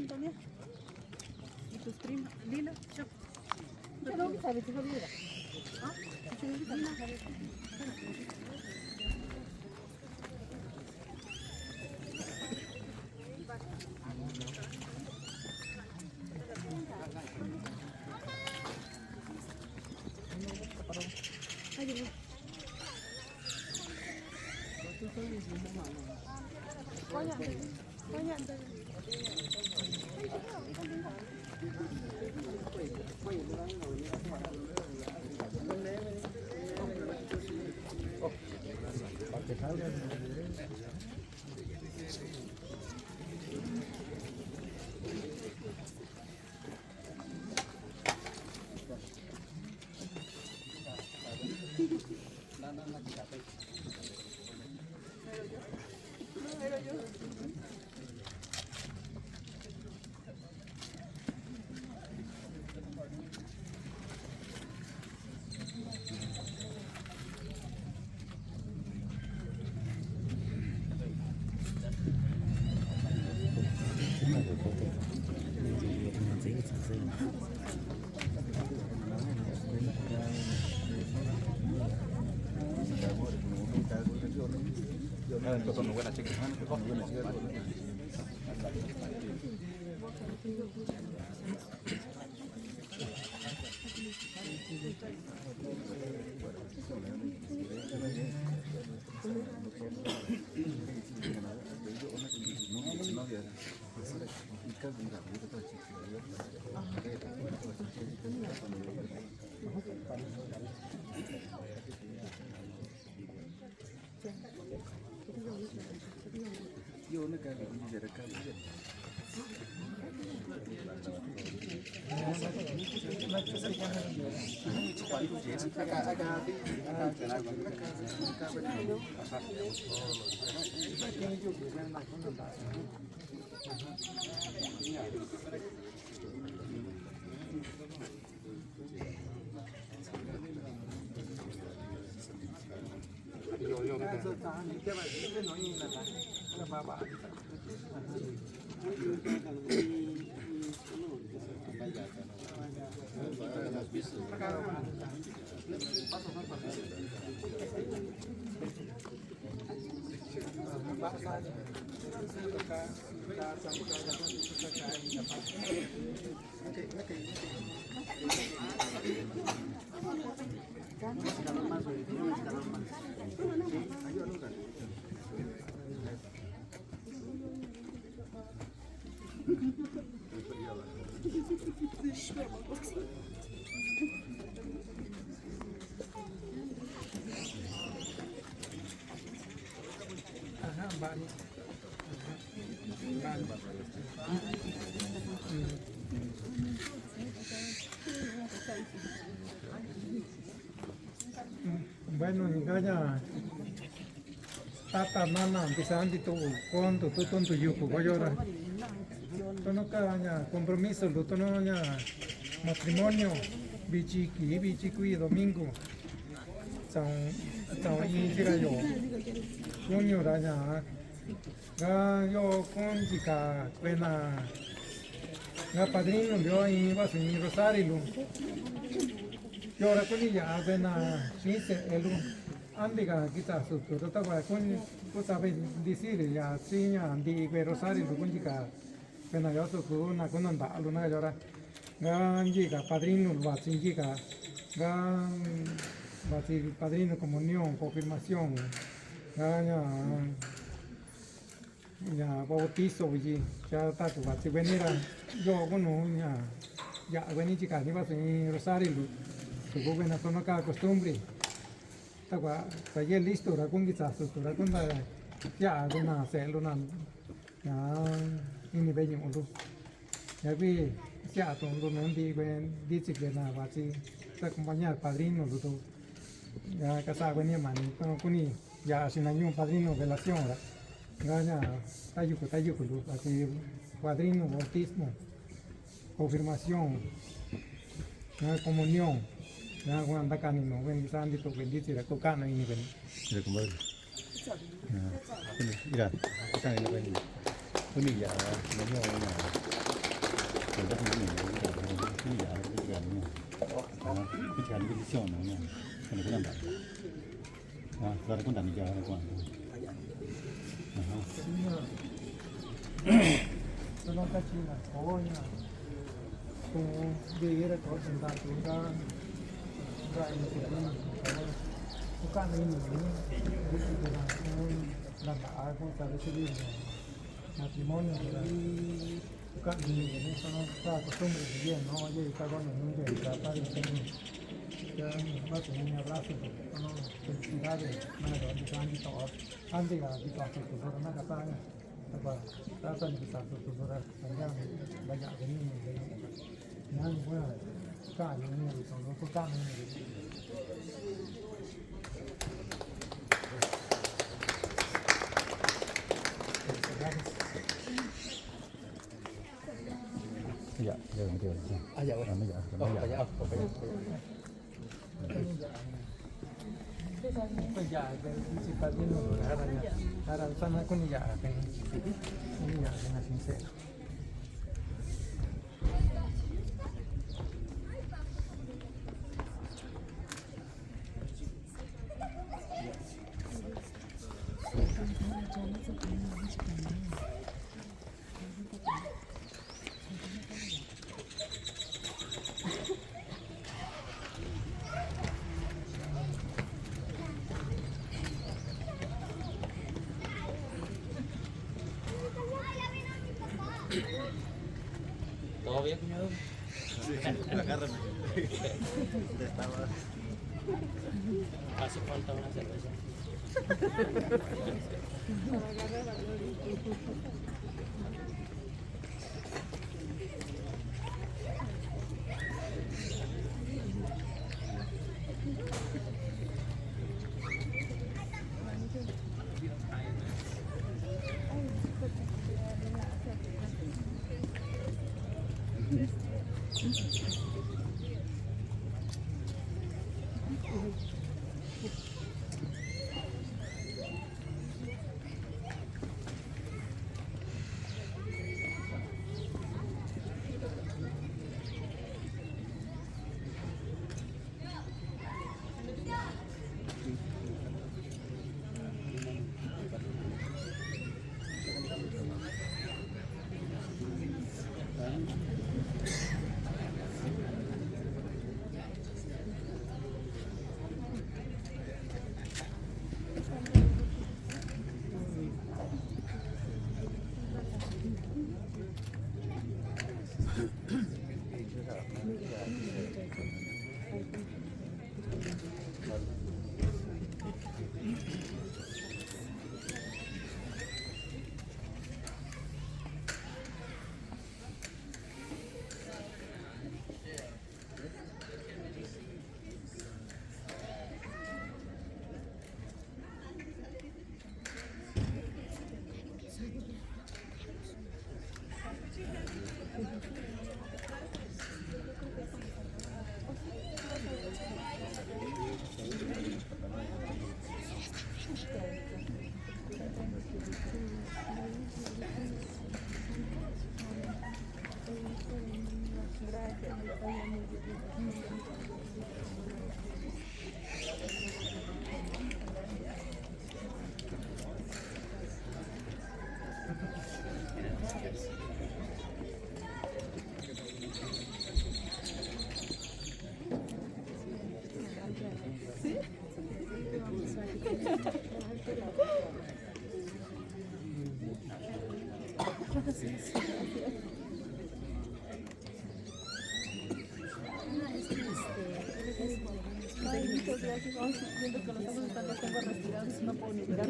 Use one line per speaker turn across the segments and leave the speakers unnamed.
Antonia. ¿Y tus primas? Lila, yo. ¿Qué no sabes si Lila? ¿Ah? Lila.
Bueno, engaña. Tata, nana, empiezan a tu cuánto, tú con tu yuco, voy a llorar. Tú no caña, compromiso, tú no caña, matrimonio, bichiqui, domingo. Chao, y llega yo. Junio, raña. Yo con chica, buena. Padrino, yo iba a ser Rosario. Yo ahora con ella, buena, andiga quizás su estaba con sabes decir ya sinya andi que Rosario con chica pena yo su una con anda luna llora ganjiga padrino va sinjiga va padrino comunión confirmación gaña ya bautizo y ya está tu va si venira yo bueno ya vení chica ni va a Rosario su buena zona cada costumbre Tagua, taller listo, racun quizás, racun ya una célula, ya ini bello mundo. Ya vi, ya todo no dice que nada, va así, se acompaña al padrino, todo. Ya casado venía mani, con ya sin año padrino relación, ya tayuco, así padrino, bautismo, confirmación, comunión. Ya cuando acá no ven sandi to bendice la coca no ini ven.
Mira cómo es. Mira, acá en la ven. Ini ya, no
sono caccina, fogna, con vedere cosa andare in gara, dai, tu kan ini dengan cara civil matrimonio tu kan ini sono costumbre de bien no oye está con un de tratar de ser ya va a tener un abrazo sono felicidades mana da di tanti to ande ga di passo to sora na kata ya apa tata di passo to sora anda banyak ini yang gua kan ini sono to kan ini
Dạ, giờ mình kêu
À dạ
dạ,
vâng.
dạ,
Pues ya, si padrino, hará sana con ella, con ella, sincero.
Todo bien, cuñado.
Agárrame. Estaba.
Hace falta una cerveza.
Muchas gracias. Vamos viendo que los ojos están los tengo respirados, no puedo ni mirar.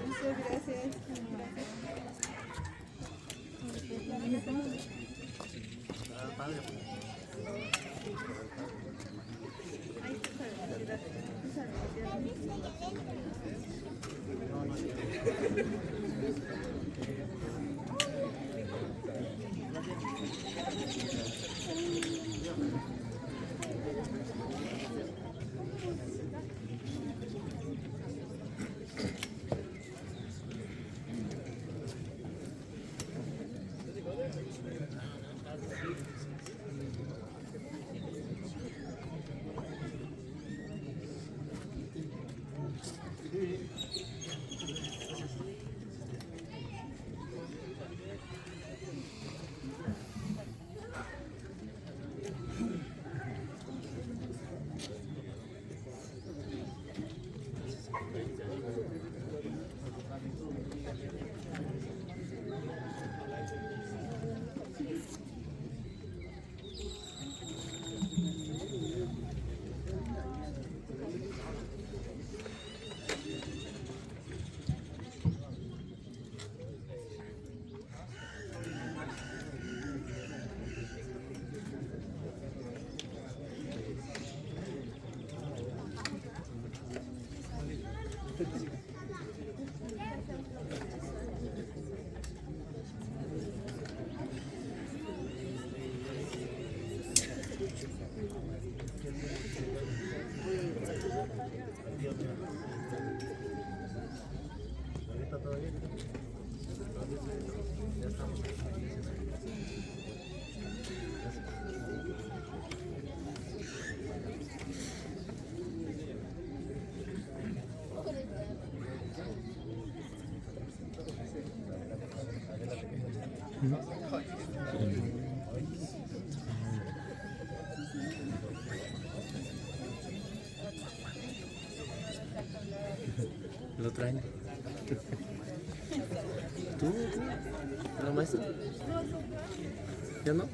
Muchas gracias.
Ahorita todo bien. Ya estamos.
Lo traen. ¿Tú? ¿La maestra? ¿Ya no?